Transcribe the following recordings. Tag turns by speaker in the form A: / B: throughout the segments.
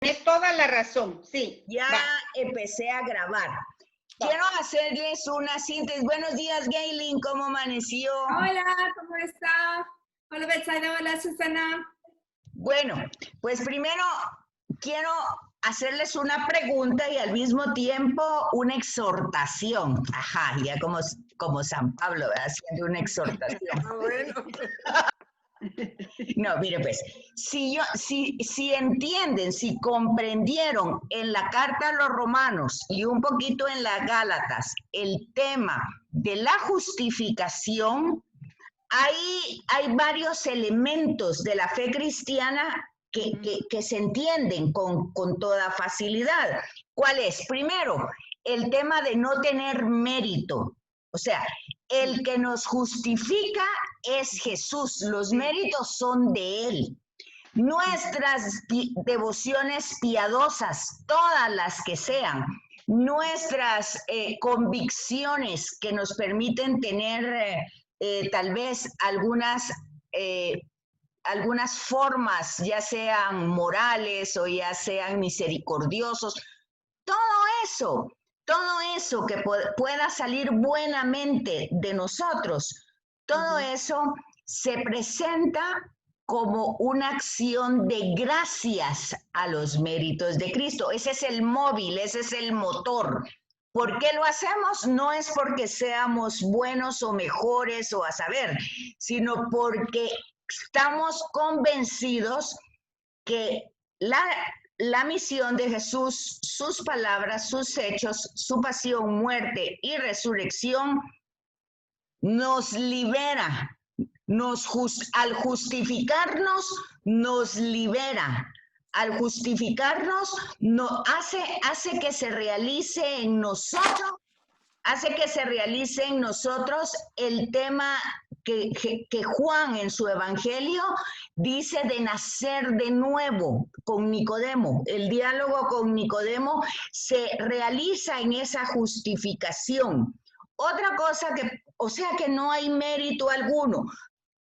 A: Tienes toda la razón, sí.
B: Ya empecé a grabar. Quiero hacerles una síntesis. Buenos días, Gaylin, ¿cómo amaneció?
C: Hola, ¿cómo está? Hola, Betsaida, hola, Susana.
B: Bueno, pues primero quiero hacerles una pregunta y al mismo tiempo una exhortación. Ajá, ya como San Pablo, ¿verdad? Haciendo una exhortación.
A: Bueno.
B: No, mire pues, si entienden, si comprendieron en la carta a los Romanos y un poquito en las Gálatas el tema de la justificación, hay varios elementos de la fe cristiana que se entienden con toda facilidad. ¿Cuál es? Primero, el tema de no tener mérito. O sea, el que nos justifica es Jesús. Los méritos son de Él. Nuestras devociones piadosas, todas las que sean, nuestras convicciones que nos permiten tener tal vez algunas formas, ya sean morales o ya sean misericordiosos, todo eso que pueda salir buenamente de nosotros, todo eso se presenta como una acción de gracias a los méritos de Cristo. Ese es el móvil, ese es el motor. ¿Por qué lo hacemos? No es porque seamos buenos o mejores o a saber, sino porque estamos convencidos que la misión de Jesús, sus palabras, sus hechos, su pasión, muerte y resurrección nos libera, al justificarnos nos libera. Al justificarnos hace que se realice en nosotros, el tema que Juan en su evangelio dice de nacer de nuevo con Nicodemo. El diálogo con Nicodemo se realiza en esa justificación. Otra cosa que no hay mérito alguno.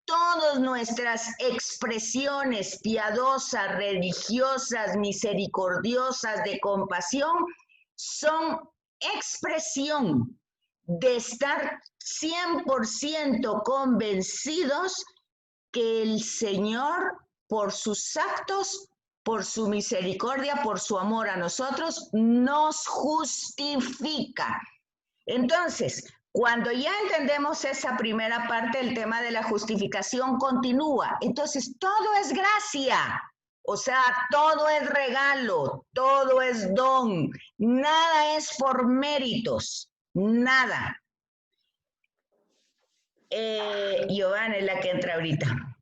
B: Todas nuestras expresiones piadosas, religiosas, misericordiosas, de compasión, son expresión de estar 100% convencidos que el Señor, por sus actos, por su misericordia, por su amor a nosotros, nos justifica. Entonces, cuando ya entendemos esa primera parte, el tema de la justificación continúa. Entonces, todo es gracia. O sea, todo es regalo, todo es don. Nada es por méritos, nada. Giovanna es la que entra ahorita.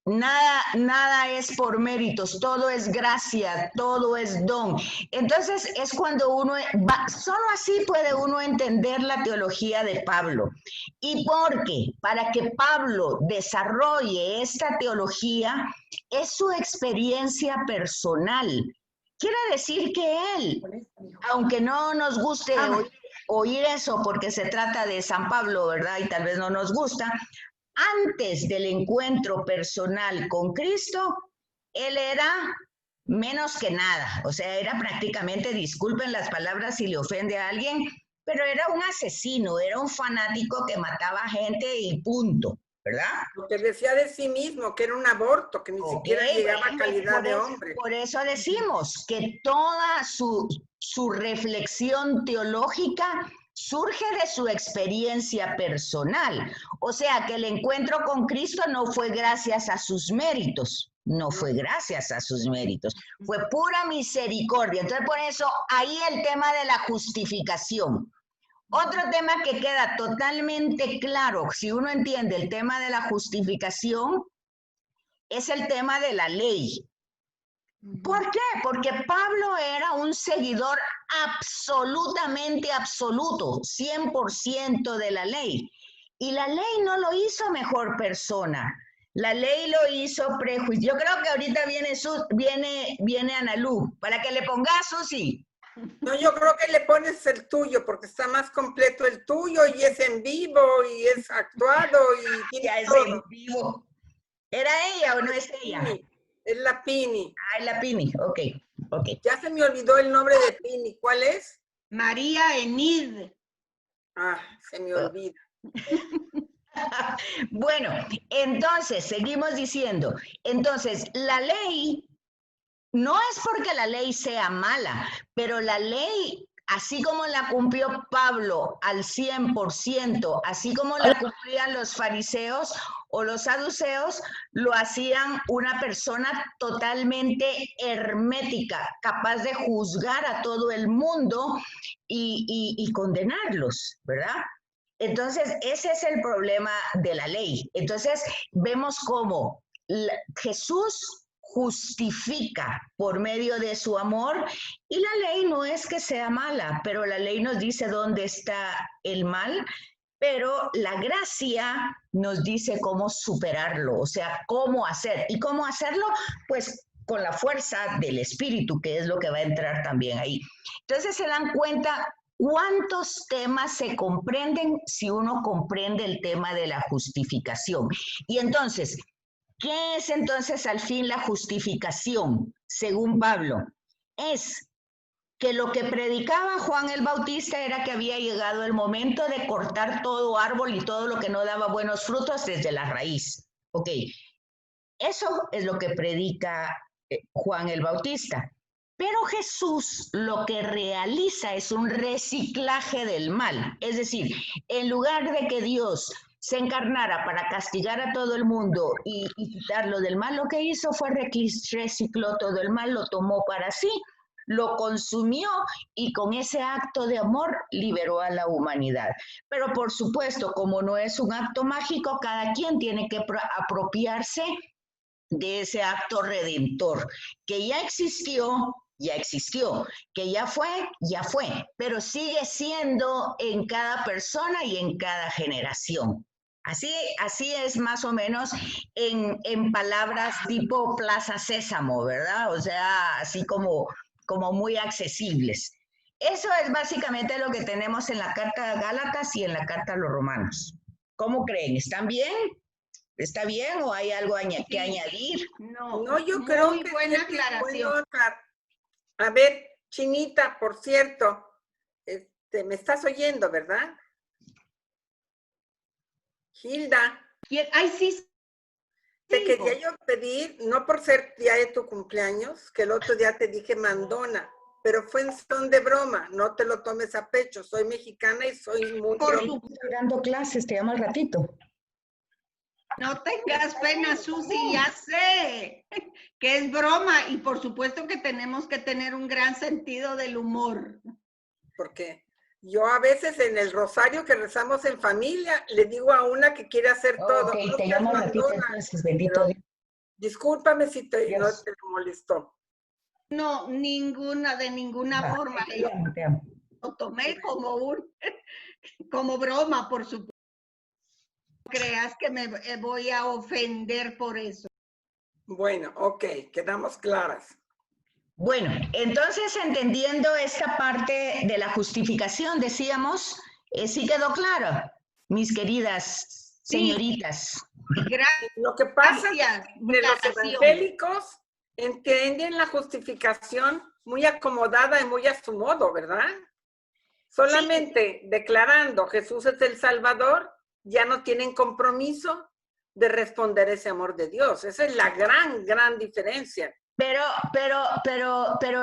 B: Nada es por méritos, todo es gracia, todo es don. Entonces es cuando solo así puede uno entender la teología de Pablo. ¿Y por qué? Para que Pablo desarrolle esta teología es su experiencia personal. Quiere decir que él, aunque no nos guste oír eso porque se trata de San Pablo, ¿verdad? Y tal vez no nos gusta. Antes del encuentro personal con Cristo, él era menos que nada. O sea, era prácticamente, disculpen las palabras si le ofende a alguien, pero era un asesino, era un fanático que mataba gente y punto, ¿verdad?
A: Lo que decía de sí mismo, que era un aborto, que ni siquiera llegaba a calidad de hombre.
B: Por eso decimos que toda su reflexión teológica surge de su experiencia personal. O sea, que el encuentro con Cristo no fue gracias a sus méritos, no fue gracias a sus méritos, fue pura misericordia. Entonces, por eso, ahí el tema de la justificación. Otro tema que queda totalmente claro, si uno entiende el tema de la justificación, es el tema de la ley. ¿Por qué? Porque Pablo era un seguidor absolutamente absoluto, 100% de la ley. Y la ley no lo hizo mejor persona. La ley lo hizo prejuicio. Yo creo que ahorita viene Analú, para que le pongas, Susi.
A: No, yo creo que le pones el tuyo, porque está más completo el tuyo, y es en vivo, y es actuado, y
B: ya es
A: todo.
B: en vivo. ¿Era ella o no es ella?
A: Sí. Es la Pini.
B: Ah, es la Pini, ok.
A: Ya se me olvidó el nombre de Pini. ¿Cuál es?
C: María Enid.
A: Ah, se me olvida.
B: Bueno, entonces, seguimos diciendo. Entonces, la ley no es porque la ley sea mala, pero la ley, así como la cumplió Pablo al 100%, así como la cumplían los fariseos o los saduceos, lo hacían una persona totalmente hermética, capaz de juzgar a todo el mundo y condenarlos, ¿verdad? Entonces, ese es el problema de la ley. Entonces, vemos cómo Jesús justifica por medio de su amor y la ley no es que sea mala, pero la ley nos dice dónde está el mal, pero la gracia nos dice cómo superarlo, o sea, cómo hacer. ¿Y cómo hacerlo? Pues con la fuerza del Espíritu, que es lo que va a entrar también ahí. Entonces se dan cuenta cuántos temas se comprenden si uno comprende el tema de la justificación. Y entonces, ¿qué es entonces al fin la justificación, según Pablo? Es que lo que predicaba Juan el Bautista era que había llegado el momento de cortar todo árbol y todo lo que no daba buenos frutos desde la raíz. Ok, eso es lo que predica Juan el Bautista. Pero Jesús lo que realiza es un reciclaje del mal. Es decir, en lugar de que Dios se encarnara para castigar a todo el mundo y quitarlo del mal, lo que hizo fue recicló todo el mal, lo tomó para sí, lo consumió y con ese acto de amor liberó a la humanidad. Pero por supuesto, como no es un acto mágico, cada quien tiene que apropiarse de ese acto redentor, que ya existió, que ya fue, pero sigue siendo en cada persona y en cada generación. Así es más o menos en palabras tipo Plaza Sésamo, ¿verdad? O sea, así como muy accesibles. Eso es básicamente lo que tenemos en la Carta de Gálatas y en la Carta a los Romanos. ¿Cómo creen? ¿Están bien? ¿Está bien o hay algo que añadir?
A: No, yo creo que
C: buena
A: sí,
C: aclaración.
A: A ver, Chinita, por cierto, me estás oyendo, ¿verdad? Hilda.
C: Ay, sí.
A: Te quería yo pedir, no por ser día de tu cumpleaños, que el otro día te dije mandona, pero fue en son de broma, no te lo tomes a pecho, soy mexicana y soy muy...
B: Estoy dando clases, te llamo al ratito.
C: No tengas pena, Susi, ya sé que es broma y por supuesto que tenemos que tener un gran sentido del humor.
A: Porque yo a veces en el rosario que rezamos en familia, le digo a una que quiere hacer todo.
B: Ok, no te llamo al ratito entonces, bendito Dios.
A: Discúlpame si no te molestó.
C: No, de ninguna forma.
B: Te amo.
C: Lo tomé como broma, por supuesto. No creas que me voy a ofender por eso.
A: Bueno, ok, quedamos claras.
B: Bueno, entonces entendiendo esta parte de la justificación, decíamos, ¿sí quedó claro, mis queridas señoritas?
C: Gracias.
A: Lo que pasa es que los evangélicos entienden la justificación muy acomodada y muy a su modo, ¿verdad? Solamente declarando Jesús es el Salvador, ya no tienen compromiso de responder ese amor de Dios. Esa es la gran diferencia.
B: Pero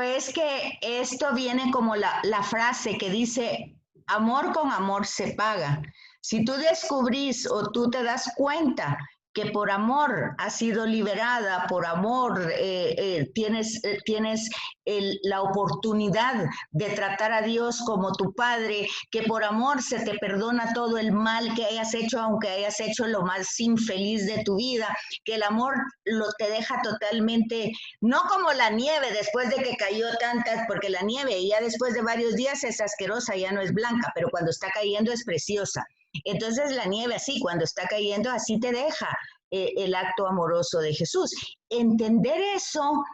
B: es que esto viene como la frase que dice, amor con amor se paga. Si tú descubrís o tú te das cuenta que por amor has sido liberada, por amor tienes la oportunidad de tratar a Dios como tu Padre, que por amor se te perdona todo el mal que hayas hecho, aunque hayas hecho lo más infeliz de tu vida, que el amor te deja totalmente, no como la nieve después de que cayó tantas, porque la nieve ya después de varios días es asquerosa, ya no es blanca, pero cuando está cayendo es preciosa. Entonces la nieve así, cuando está cayendo, así te deja el acto amoroso de Jesús. Entender eso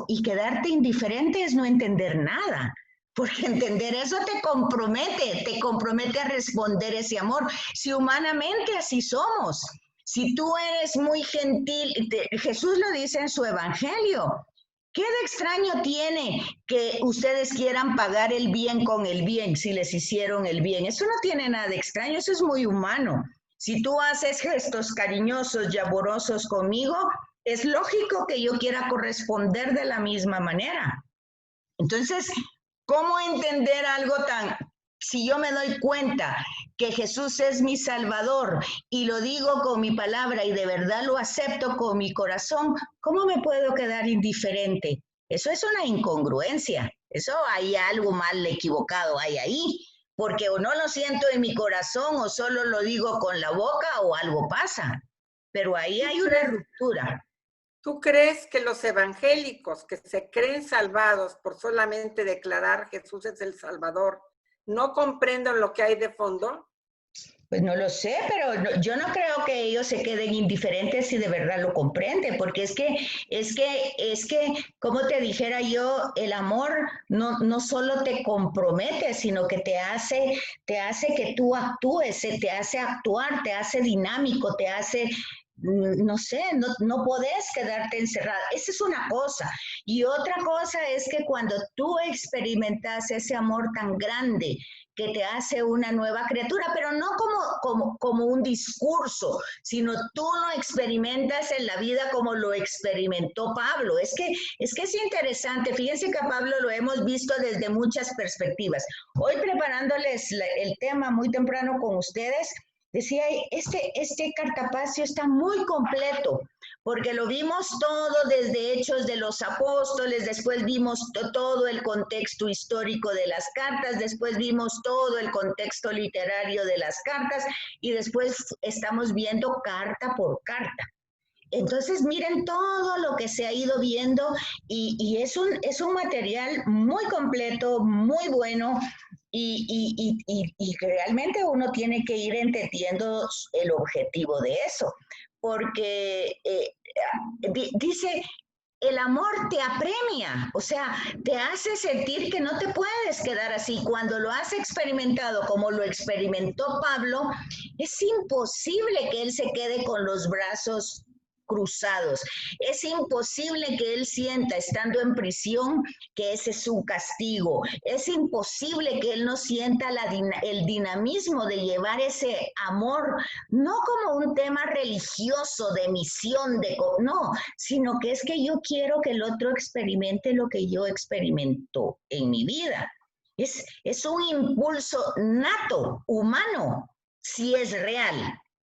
B: y quedarte indiferente es no entender nada, porque entender eso te compromete a responder ese amor. Si humanamente así somos, Si tú eres muy gentil, Jesús lo dice en su evangelio. ¿Qué de extraño tiene que ustedes quieran pagar el bien con el bien si les hicieron el bien? Eso no tiene nada de extraño, eso es muy humano. Si tú haces gestos cariñosos y amorosos conmigo, es lógico que yo quiera corresponder de la misma manera. Entonces, ¿cómo entender algo tan... Si yo me doy cuenta que Jesús es mi Salvador y lo digo con mi palabra y de verdad lo acepto con mi corazón, ¿cómo me puedo quedar indiferente? Eso es una incongruencia. Eso hay algo mal equivocado hay ahí. Porque o no lo siento en mi corazón o solo lo digo con la boca o algo pasa. Pero ahí hay una ruptura.
A: ¿Tú crees que los evangélicos que se creen salvados por solamente declarar Jesús es el Salvador no comprenden lo que hay de fondo?
B: Pues no lo sé, pero yo no creo que ellos se queden indiferentes si de verdad lo comprenden, porque es que, como te dijera yo, el amor no solo te compromete, sino que te hace que tú actúes, te hace actuar, te hace dinámico, te hace, no sé, no podés quedarte encerrada. Esa es una cosa. Y otra cosa es que cuando tú experimentas ese amor tan grande, que te hace una nueva criatura, pero no como un discurso, sino tú lo experimentas en la vida como lo experimentó Pablo. Es que es interesante, fíjense que a Pablo lo hemos visto desde muchas perspectivas. Hoy preparándoles el tema muy temprano con ustedes, decía, este cartapacio está muy completo, porque lo vimos todo desde Hechos de los Apóstoles, después vimos todo el contexto histórico de las cartas, después vimos todo el contexto literario de las cartas, y después estamos viendo carta por carta. Entonces, miren todo lo que se ha ido viendo y es un material muy completo, muy bueno, y realmente uno tiene que ir entendiendo el objetivo de eso, porque dice, el amor te apremia, o sea, te hace sentir que no te puedes quedar así. Cuando lo has experimentado como lo experimentó Pablo, es imposible que él se quede con los brazos cruzados. Es imposible que él sienta, estando en prisión, que ese es su castigo. Es imposible que él no sienta el dinamismo de llevar ese amor, no como un tema religioso de misión, no, sino que es que yo quiero que el otro experimente lo que yo experimento en mi vida. Es un impulso nato, humano, si es real.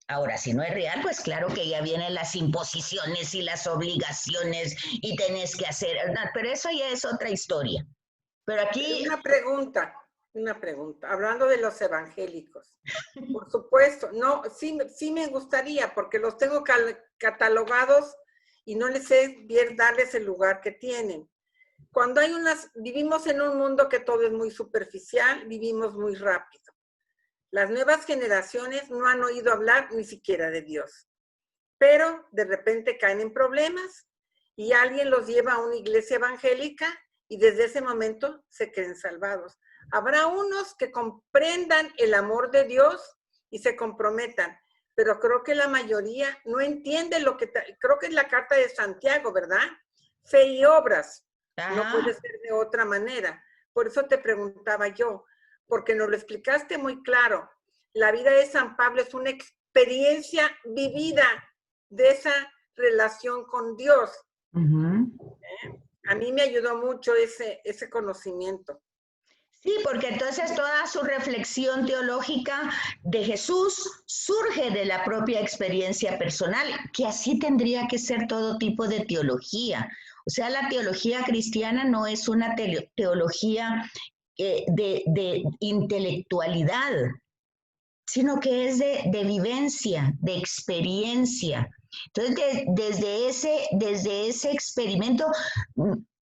B: Ahora, si no es real, pues claro que ya vienen las imposiciones y las obligaciones y tenés que hacer, pero eso ya es otra historia. Pero aquí...
A: Una pregunta, hablando de los evangélicos. Por supuesto, no, sí me gustaría, porque los tengo catalogados y no les sé bien darles el lugar que tienen. Cuando vivimos en un mundo que todo es muy superficial, vivimos muy rápido. Las nuevas generaciones no han oído hablar ni siquiera de Dios, pero de repente caen en problemas y alguien los lleva a una iglesia evangélica y desde ese momento se creen salvados. Habrá unos que comprendan el amor de Dios y se comprometan, pero creo que la mayoría no entiende creo que es la carta de Santiago, ¿verdad? Fe y obras. No puede ser de otra manera. Por eso te preguntaba yo, porque nos lo explicaste muy claro. La vida de San Pablo es una experiencia vivida de esa relación con Dios. A mí me ayudó mucho ese conocimiento.
B: Sí, porque entonces toda su reflexión teológica de Jesús surge de la propia experiencia personal, que así tendría que ser todo tipo de teología. O sea, la teología cristiana no es una teología de intelectualidad, sino que es de vivencia, de experiencia. Entonces, desde ese experimento,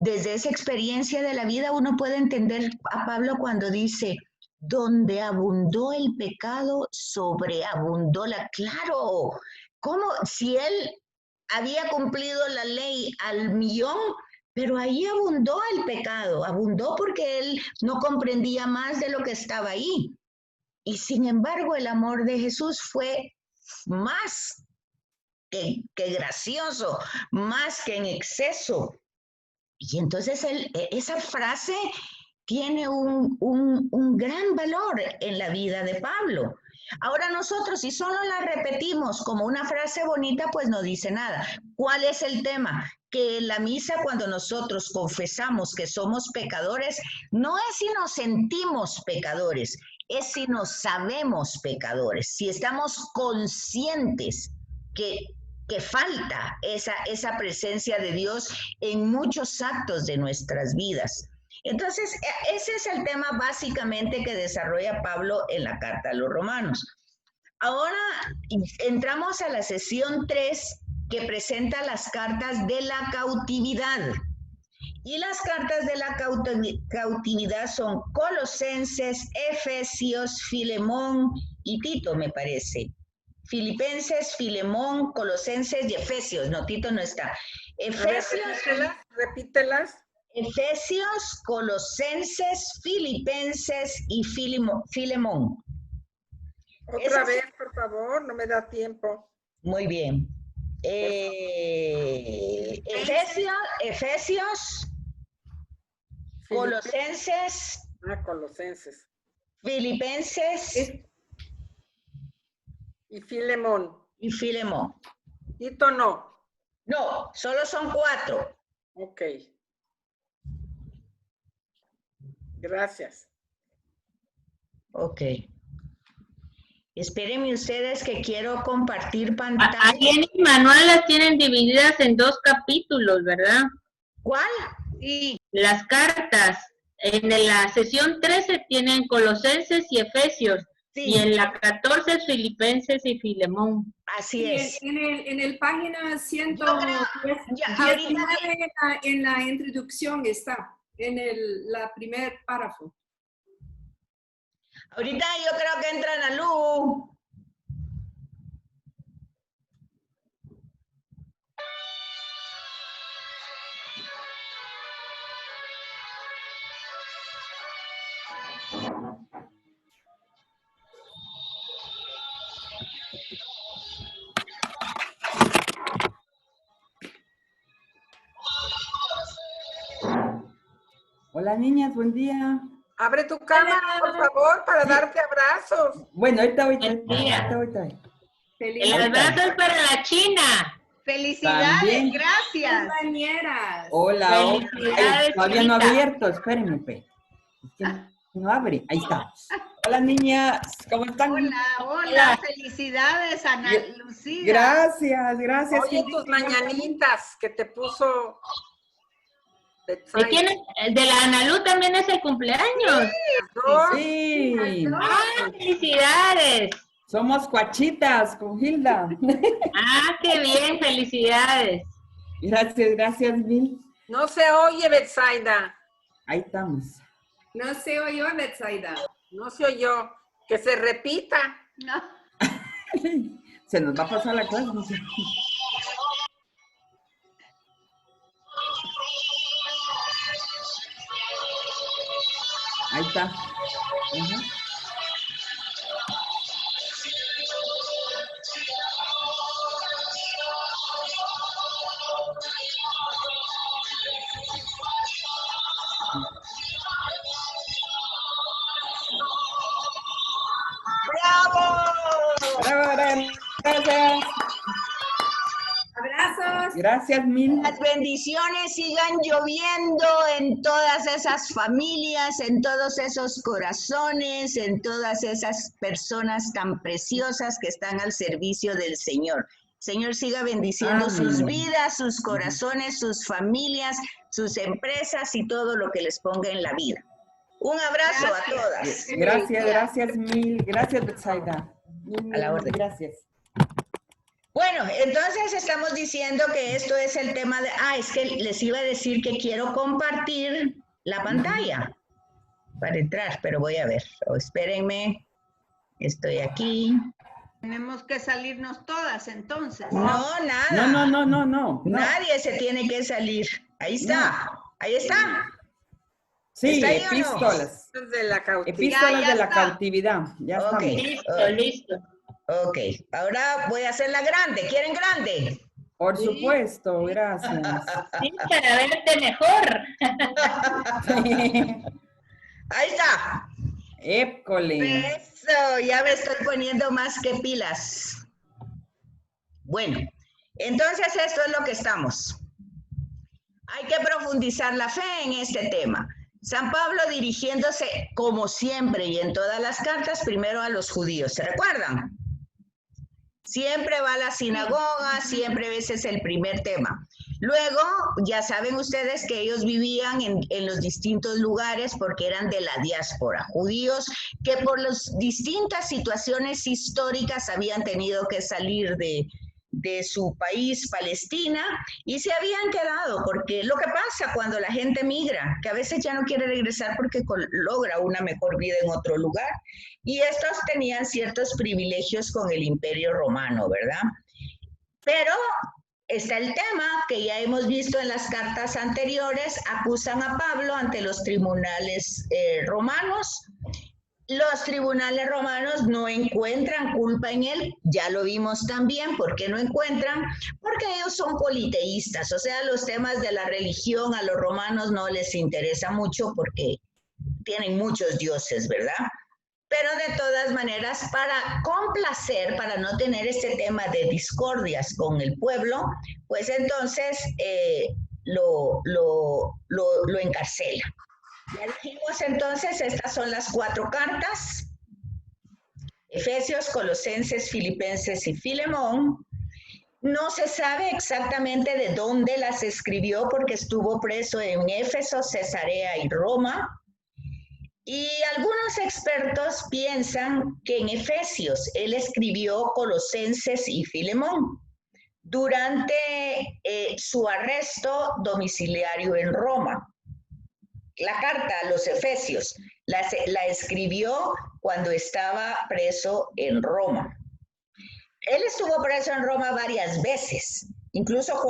B: desde esa experiencia de la vida, uno puede entender a Pablo cuando dice, donde abundó el pecado, sobreabundó la... Claro, ¿cómo? Si él había cumplido la ley al millón, pero ahí abundó el pecado, abundó porque él no comprendía más de lo que estaba ahí. Y sin embargo, el amor de Jesús fue más que gracioso, más que en exceso. Y entonces esa frase tiene un gran valor en la vida de Pablo. Ahora nosotros, si solo la repetimos como una frase bonita, pues no dice nada. ¿Cuál es el tema? Que en la misa, cuando nosotros confesamos que somos pecadores, no es si nos sentimos pecadores, es si nos sabemos pecadores, si estamos conscientes que falta esa presencia de Dios en muchos actos de nuestras vidas. Entonces, ese es el tema básicamente que desarrolla Pablo en la carta a los romanos. Ahora entramos a la sesión 3, que presenta las cartas de la cautividad. Y las cartas de la cautividad son Colosenses, Efesios, Filemón y Tito, me parece. Filipenses, Filemón, Colosenses y Efesios. No, Tito no está. Efesios.
A: Repítelas.
B: Efesios, Colosenses, Filipenses y Filemón.
A: Otra vez, por favor, no me da tiempo.
B: Muy bien. Efesios, Colosenses.
A: Colosenses.
B: Filipenses.
A: Y Filemón.
B: Y Filemón.
A: Tito no.
B: No, solo son 4.
A: Ok. Gracias.
B: Ok. Espérenme ustedes que quiero compartir pantalla.
D: Ahí en el manual las tienen divididas en 2 capítulos, ¿verdad?
B: ¿Cuál?
C: Sí.
D: Las cartas. En la sesión 13 tienen Colosenses y Efesios. Sí. Y en la 14 Filipenses y Filemón.
B: Así es.
E: En el página 119 en la introducción está, en la primer párrafo.
B: Ahorita yo creo que entra Ana Lu.
F: Hola niñas, buen día.
A: Abre tu cámara, por favor, para darte abrazos.
F: Bueno, ahorita voy.
D: El abrazo es para la China.
C: Felicidades,
F: también.
C: Gracias.
E: Compañeras.
F: Hola,
D: Felicidades,
F: todavía no ha
D: Chita.
F: abierto, espérenme, pe. Es que no abre, ahí está. Hola niñas, ¿cómo están?
C: Hola, felicidades, Ana Lucía.
F: Gracias.
A: Oye, tus mañanitas que te puso...
D: ¿De quién es? De la Analu también es el cumpleaños.
F: Sí.
D: ¡Ah, felicidades!
F: Somos cuachitas con Hilda.
D: ¡Ah, qué bien! ¡Felicidades!
F: Gracias, Mil.
A: No se oye, Betsaida.
F: Ahí estamos.
E: No se oyó, Betsaida.
A: No se oyó. Que se repita.
C: No.
F: Se nos va a pasar la clase. No sé. Ahí está. Gracias.
E: Abrazos.
F: Gracias, Mil.
B: Las bendiciones sigan lloviendo en todas esas familias, en todos esos corazones, en todas esas personas tan preciosas que están al servicio del Señor. Señor siga bendiciendo sus vidas, sus corazones, sus familias, sus empresas y todo lo que les ponga en la vida. Un abrazo a todas.
F: Gracias, Mil. Gracias, Betsaida.
B: A la orden.
F: Gracias.
B: Bueno, entonces estamos diciendo que esto es el tema de... es que les iba a decir que quiero compartir la pantalla para entrar, pero voy a ver. Espérenme, estoy aquí.
C: Tenemos que salirnos todas, entonces.
B: No, nada.
F: No.
B: Nadie se tiene que salir. Ahí está.
F: No.
B: Ahí está.
F: Sí,
B: ¿Está ahí
F: epístolas.
A: De la cautividad.
F: Epístolas
C: Ya
F: de la
C: está.
F: cautividad. Ya
B: Ok.
F: estamos.
D: Listo.
B: Ok, ahora voy a hacerla grande. ¿Quieren grande?
F: Por supuesto, gracias.
D: Sí, para verte mejor.
B: Ahí está.
F: Épcole.
B: Eso, ya me estoy poniendo más que pilas. Bueno, entonces esto es lo que estamos. Hay que profundizar la fe en este tema. San Pablo dirigiéndose, como siempre y en todas las cartas, primero a los judíos. ¿Se recuerdan? Siempre va a la sinagoga, siempre ese es el primer tema. Luego, ya saben ustedes que ellos vivían en los distintos lugares porque eran de la diáspora, judíos que por las distintas situaciones históricas habían tenido que salir de su país, Palestina, y se habían quedado, porque lo que pasa cuando la gente migra, que a veces ya no quiere regresar porque logra una mejor vida en otro lugar, y estos tenían ciertos privilegios con el Imperio Romano, ¿verdad? Pero está el tema que ya hemos visto en las cartas anteriores, acusan a Pablo ante los tribunales romanos. Los tribunales romanos no encuentran culpa en él, ya lo vimos también. ¿Por qué no encuentran? Porque ellos son politeístas, o sea, los temas de la religión a los romanos no les interesa mucho porque tienen muchos dioses, ¿verdad? Pero de todas maneras, para complacer, para no tener este tema de discordias con el pueblo, pues entonces lo encarcela. Ya dijimos entonces, estas son las 4 cartas: Efesios, Colosenses, Filipenses y Filemón. No se sabe exactamente de dónde las escribió porque estuvo preso en Éfeso, Cesarea y Roma. Y algunos expertos piensan que en Efesios él escribió Colosenses y Filemón durante su arresto domiciliario en Roma. La carta a los Efesios la escribió cuando estaba preso en Roma. Él estuvo preso en Roma varias veces, incluso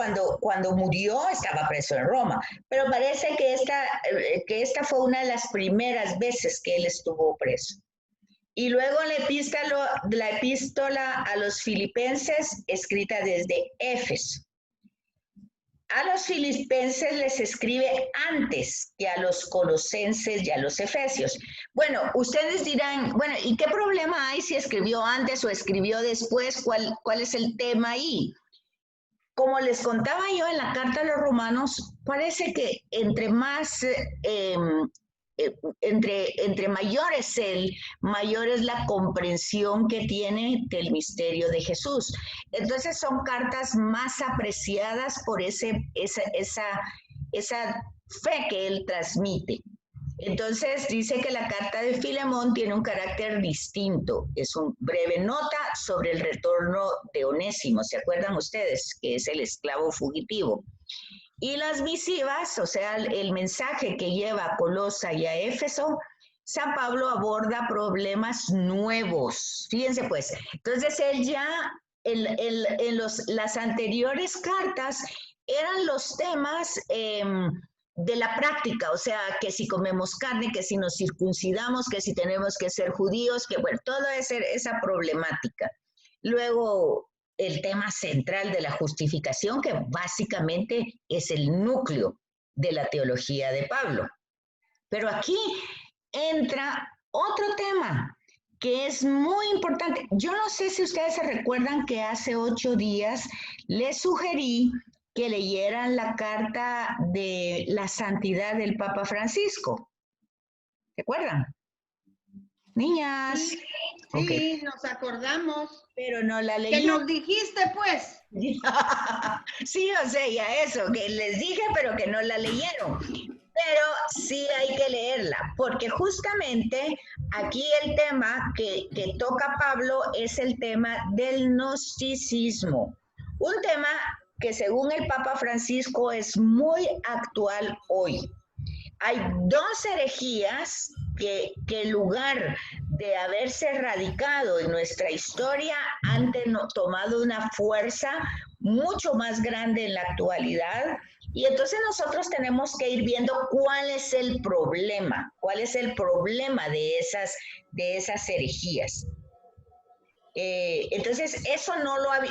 B: cuando murió estaba preso en Roma, pero parece que esta fue una de las primeras veces que él estuvo preso. Y luego la epístola a los filipenses, escrita desde Éfeso. A los filipenses les escribe antes que a los colosenses y a los efesios. Bueno, ustedes dirán, bueno, ¿y qué problema hay si escribió antes o escribió después? ¿Cuál es el tema ahí? Como les contaba yo en la carta a los romanos, parece que entre mayor es él, mayor es la comprensión que tiene del misterio de Jesús. Entonces son cartas más apreciadas por esa fe que él transmite. Entonces dice que la carta de Filemón tiene un carácter distinto. Es una breve nota sobre el retorno de Onésimo. ¿Se acuerdan ustedes? Que es el esclavo fugitivo. Y las misivas, o sea, el mensaje que lleva a Colosa y a Éfeso, San Pablo aborda problemas nuevos. Fíjense pues, entonces él ya en las anteriores cartas eran los temas de la práctica, o sea, que si comemos carne, que si nos circuncidamos, que si tenemos que ser judíos, que bueno, toda esa problemática. Luego, el tema central de la justificación, que básicamente es el núcleo de la teología de Pablo. Pero aquí entra otro tema que es muy importante. Yo no sé si ustedes se recuerdan que hace 8 días les sugerí que leyeran la carta de la santidad del Papa Francisco. ¿Se acuerdan? Niñas.
C: Sí,
B: okay.
C: Nos acordamos.
B: Pero no la leí.
C: ¿Qué nos dijiste, pues?
B: Sí, o sea, ya eso, que les dije, pero que no la leyeron. Pero sí hay que leerla, porque justamente aquí el tema que toca Pablo es el tema del gnosticismo. Un tema que según el Papa Francisco es muy actual hoy. Hay 2 herejías que en lugar de haberse radicado en nuestra historia han tomado una fuerza mucho más grande en la actualidad, y entonces nosotros tenemos que ir viendo cuál es el problema de esas herejías. Entonces, eso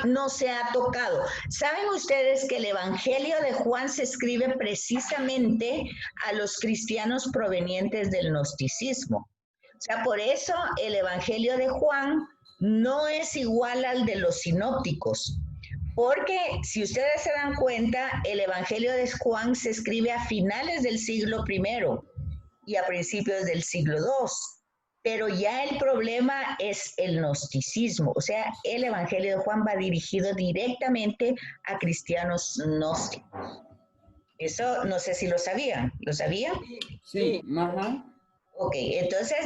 B: no se ha tocado. ¿Saben ustedes que el Evangelio de Juan se escribe precisamente a los cristianos provenientes del gnosticismo? O sea, por eso el Evangelio de Juan no es igual al de los sinópticos. Porque si ustedes se dan cuenta, el Evangelio de Juan se escribe a finales del siglo I y a principios del siglo II. Pero ya el problema es el gnosticismo, o sea, el Evangelio de Juan va dirigido directamente a cristianos gnósticos. Eso no sé si lo sabían. ¿Lo sabían?
F: Sí, ajá.
B: Ok, entonces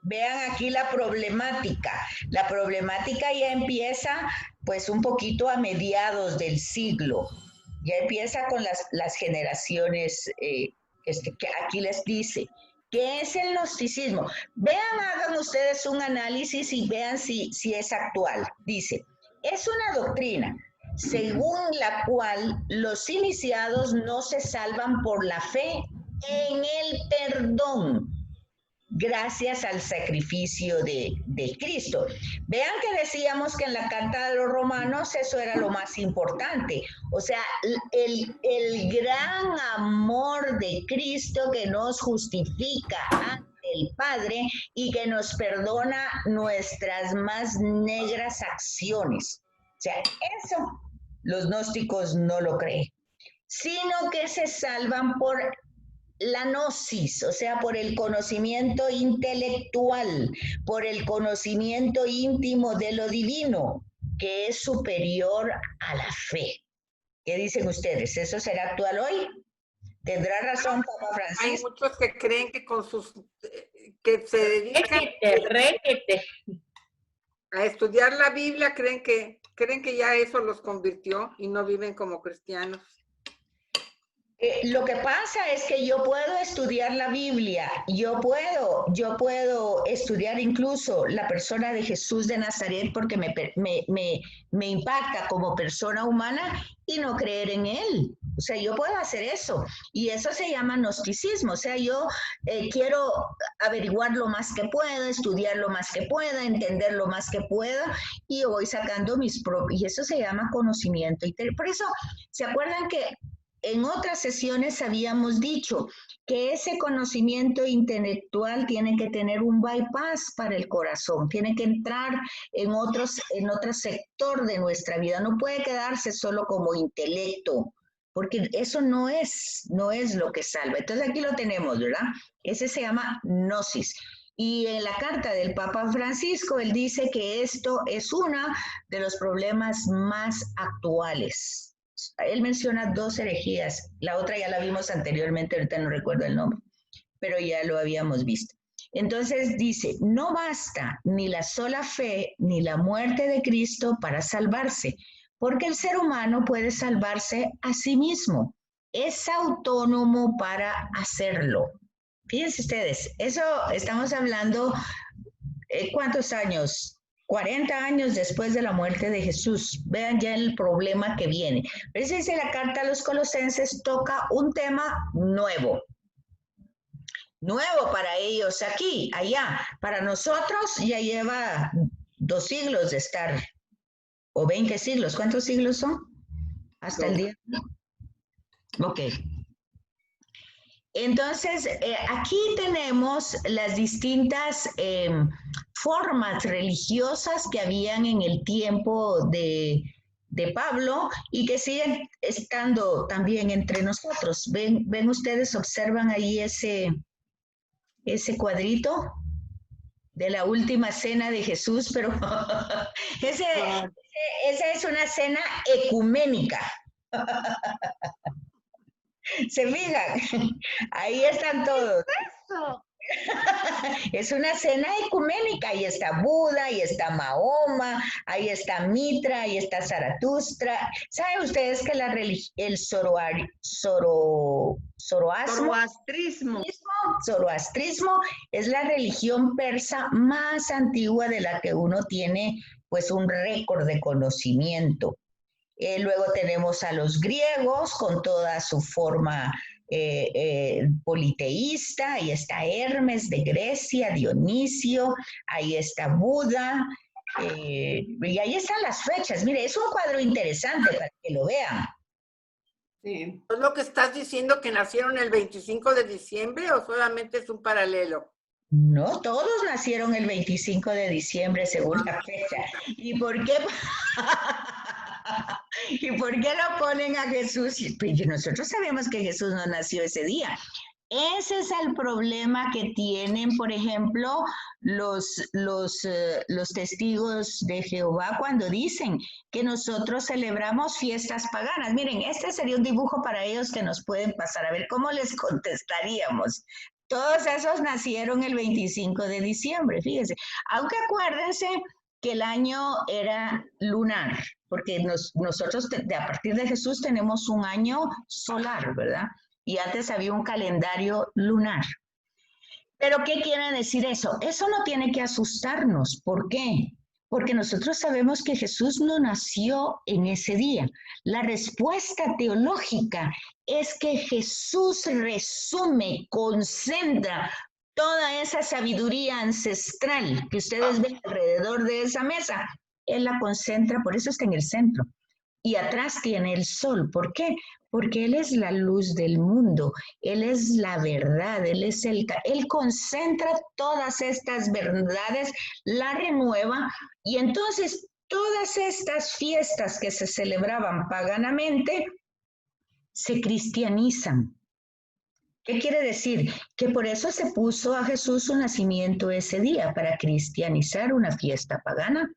B: vean aquí la problemática. La problemática ya empieza pues un poquito a mediados del siglo. Ya empieza con las generaciones que aquí les dice. ¿Qué es el gnosticismo? Vean, hagan ustedes un análisis y vean si es actual. Dice, es una doctrina según la cual los iniciados no se salvan por la fe en el perdón, gracias al sacrificio de Cristo. Vean que decíamos que en la carta de los Romanos eso era lo más importante. O sea, el gran amor de Cristo que nos justifica ante el Padre y que nos perdona nuestras más negras acciones. O sea, eso los gnósticos no lo creen, sino que se salvan por la gnosis, o sea, por el conocimiento intelectual, por el conocimiento íntimo de lo divino, que es superior a la fe. ¿Qué dicen ustedes? ¿Eso será actual hoy? ¿Tendrá razón Papa Francisco?
A: Hay muchos que creen que con sus que se dedican a estudiar la Biblia, creen que ya eso los convirtió y no viven como cristianos.
B: Lo que pasa es que yo puedo estudiar la Biblia, yo puedo estudiar incluso la persona de Jesús de Nazaret porque me impacta como persona humana y no creer en él. O sea, yo puedo hacer eso y eso se llama gnosticismo. O sea, yo quiero averiguar lo más que pueda, estudiar lo más que pueda, entender lo más que pueda y yo voy sacando mis propios, y eso se llama conocimiento. Por eso, ¿se acuerdan que en otras sesiones habíamos dicho que ese conocimiento intelectual tiene que tener un bypass para el corazón, tiene que entrar en otro sector de nuestra vida, no puede quedarse solo como intelecto, porque eso no es lo que salva. Entonces aquí lo tenemos, ¿verdad? Ese se llama gnosis. Y en la carta del Papa Francisco, él dice que esto es uno de los problemas más actuales. Él menciona 2 herejías, la otra ya la vimos anteriormente, ahorita no recuerdo el nombre, pero ya lo habíamos visto. Entonces dice, no basta ni la sola fe ni la muerte de Cristo para salvarse, porque el ser humano puede salvarse a sí mismo, es autónomo para hacerlo. Fíjense ustedes, eso estamos hablando, ¿cuántos años? 40 años después de la muerte de Jesús. Vean ya el problema que viene. Pero dice la carta a los Colosenses, toca un tema nuevo. Nuevo para ellos aquí, allá. Para nosotros ya lleva 2 siglos de estar, o 20 siglos. ¿Cuántos siglos son? Hasta el día. Ok. Entonces, aquí tenemos las distintas formas religiosas que habían en el tiempo de Pablo y que siguen estando también entre nosotros. ¿Ven ustedes, observan ahí ese cuadrito de la última cena de Jesús? Pero esa es una cena ecuménica. ¿Se fijan? Ahí están todos. Es una cena ecuménica, ahí está Buda, ahí está Mahoma, ahí está Mitra, ahí está Zaratustra. ¿Saben ustedes que el zoroastrismo es la religión persa más antigua de la que uno tiene pues un récord de conocimiento? Luego tenemos a los griegos con toda su forma politeísta, ahí está Hermes de Grecia, Dionisio, ahí está Buda, y ahí están las fechas. Mire, es un cuadro interesante para que lo vean.
E: Sí.
A: ¿Es lo que estás diciendo que nacieron el 25 de diciembre o solamente es un paralelo?
B: No, todos nacieron el 25 de diciembre según la fecha. ¿Y por qué? ¿Y por qué lo ponen a Jesús? Pues nosotros sabemos que Jesús no nació ese día. Ese es el problema que tienen, por ejemplo, los testigos de Jehová cuando dicen que nosotros celebramos fiestas paganas. Miren, este sería un dibujo para ellos que nos pueden pasar. A ver, ¿cómo les contestaríamos? Todos esos nacieron el 25 de diciembre, fíjense. Aunque acuérdense que el año era lunar, porque nosotros a partir de Jesús tenemos un año solar, ¿verdad? Y antes había un calendario lunar. ¿Pero qué quiere decir eso? Eso no tiene que asustarnos. ¿Por qué? Porque nosotros sabemos que Jesús no nació en ese día. La respuesta teológica es que Jesús resume, concentra toda esa sabiduría ancestral que ustedes ven alrededor de esa mesa. Él la concentra, por eso está en el centro. Y atrás tiene el sol. ¿Por qué? Porque Él es la luz del mundo, Él es la verdad, Él concentra todas estas verdades, la renueva, y entonces todas estas fiestas que se celebraban paganamente se cristianizan. ¿Qué quiere decir? Que por eso se puso a Jesús su nacimiento ese día, para cristianizar una fiesta pagana.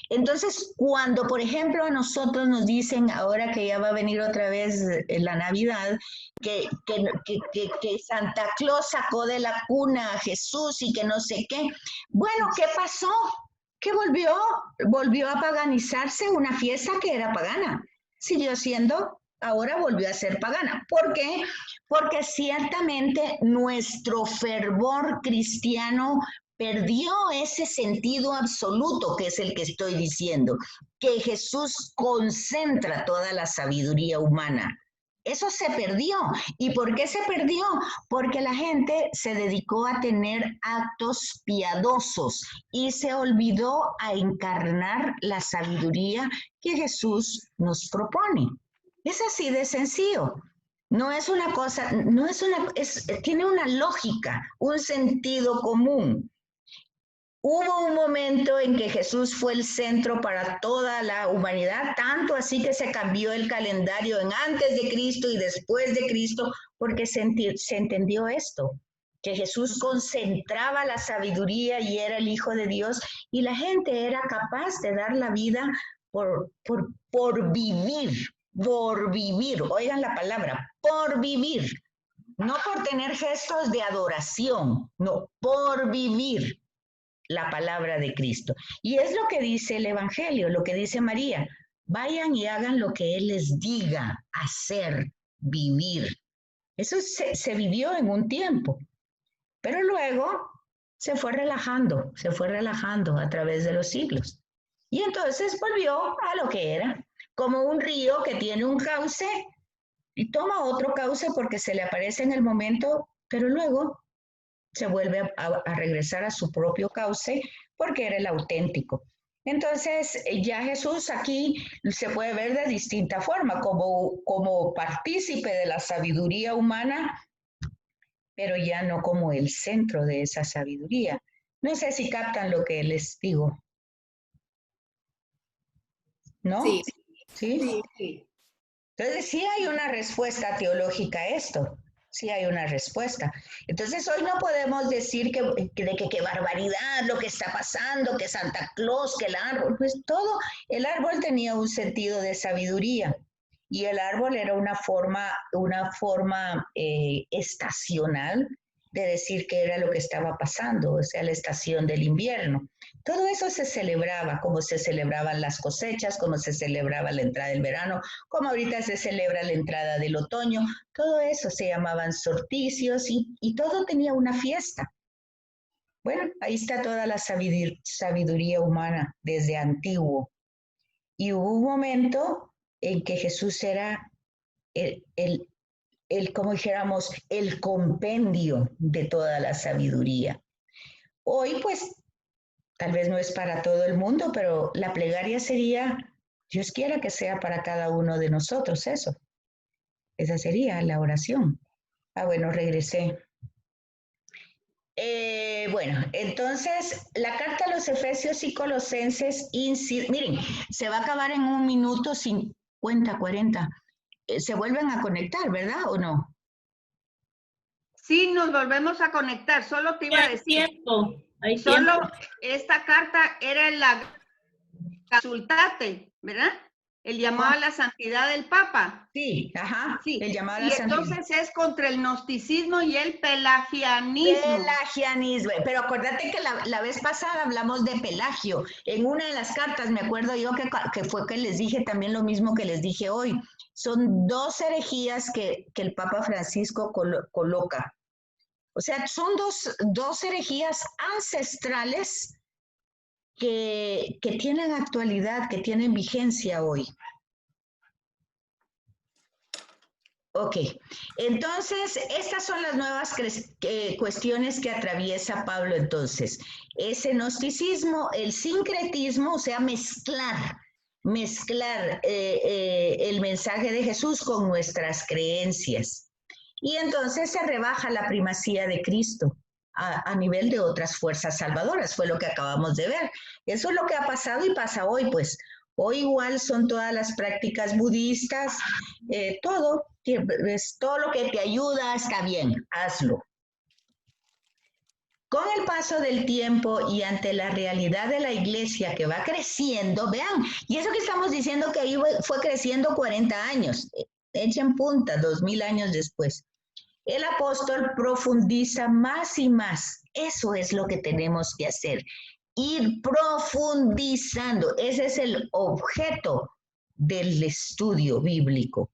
B: Entonces, cuando, por ejemplo, a nosotros nos dicen, ahora que ya va a venir otra vez la Navidad, que Santa Claus sacó de la cuna a Jesús y que no sé qué. Bueno, ¿qué pasó? Que volvió a paganizarse una fiesta que era pagana. Siguió siendo, ahora volvió a ser pagana. ¿Por qué? Porque ciertamente nuestro fervor cristiano perdió ese sentido absoluto, que es el que estoy diciendo, que Jesús concentra toda la sabiduría humana. Eso se perdió. ¿Y por qué se perdió? Porque la gente se dedicó a tener actos piadosos y se olvidó a encarnar la sabiduría que Jesús nos propone. Es así de sencillo. No es una cosa, tiene una lógica, un sentido común. Hubo un momento en que Jesús fue el centro para toda la humanidad, tanto así que se cambió el calendario en antes de Cristo y después de Cristo, porque se entendió esto, que Jesús concentraba la sabiduría y era el Hijo de Dios, y la gente era capaz de dar la vida por vivir, oigan la palabra, por vivir, no por tener gestos de adoración, no, por vivir la palabra de Cristo. Y es lo que dice el Evangelio, lo que dice María. Vayan y hagan lo que Él les diga, hacer, vivir. Eso se vivió en un tiempo, pero luego se fue relajando a través de los siglos. Y entonces volvió a lo que era, como un río que tiene un cauce y toma otro cauce porque se le aparece en el momento, pero luego se vuelve a regresar a su propio cauce porque era el auténtico. Entonces, ya Jesús aquí se puede ver de distinta forma, como partícipe de la sabiduría humana, pero ya no como el centro de esa sabiduría. No sé si captan lo que les digo. ¿No?
E: Sí.
B: ¿Sí?
E: Sí.
B: Entonces, sí hay una respuesta teológica a esto. Sí hay una respuesta. Entonces hoy no podemos decir que barbaridad lo que está pasando, que Santa Claus, que el árbol, pues todo, el árbol tenía un sentido de sabiduría y el árbol era una forma estacional de decir qué era lo que estaba pasando, o sea, la estación del invierno. Todo eso se celebraba, como se celebraban las cosechas, como se celebraba la entrada del verano, como ahorita se celebra la entrada del otoño. Todo eso se llamaban solsticios y todo tenía una fiesta. Bueno, ahí está toda la sabiduría humana desde antiguo. Y hubo un momento en que Jesús era como dijéramos, el compendio de toda la sabiduría. Hoy, pues, tal vez no es para todo el mundo, pero la plegaria sería, Dios quiera que sea para cada uno de nosotros eso. Esa sería la oración. Bueno, regresé. Bueno, entonces, la carta a los Efesios y Colosenses, miren, se va a acabar en 1 minuto 50, 40. Se vuelven a conectar, ¿verdad o no?
C: Sí, nos volvemos a conectar. Solo te iba a decir.
D: Hay
C: solo
D: tiempo.
C: Esta carta era la Exsultate, ¿verdad? El llamado a la santidad del Papa.
B: Sí, ajá.
C: Sí.
B: El llamado a la santidad.
C: Y entonces es contra el gnosticismo y el pelagianismo.
B: Pelagianismo. Pero acuérdate que la vez pasada hablamos de Pelagio. En una de las cartas, me acuerdo yo que fue que les dije también lo mismo que les dije hoy. Son 2 herejías que el Papa Francisco coloca. O sea, son dos herejías ancestrales que tienen actualidad, que tienen vigencia hoy. Ok, entonces estas son las nuevas cuestiones que atraviesa Pablo entonces. Ese gnosticismo, el sincretismo, o sea, mezclar el mensaje de Jesús con nuestras creencias. Y entonces se rebaja la primacía de Cristo a nivel de otras fuerzas salvadoras, fue lo que acabamos de ver. Eso es lo que ha pasado y pasa hoy, pues. Hoy igual son todas las prácticas budistas, todo lo que te ayuda está bien, hazlo. Con el paso del tiempo y ante la realidad de la iglesia que va creciendo, vean, y eso que estamos diciendo que ahí fue creciendo 40 años, echen punta 2000 años después. El apóstol profundiza más y más. Eso es lo que tenemos que hacer. Ir profundizando. Ese es el objeto del estudio bíblico.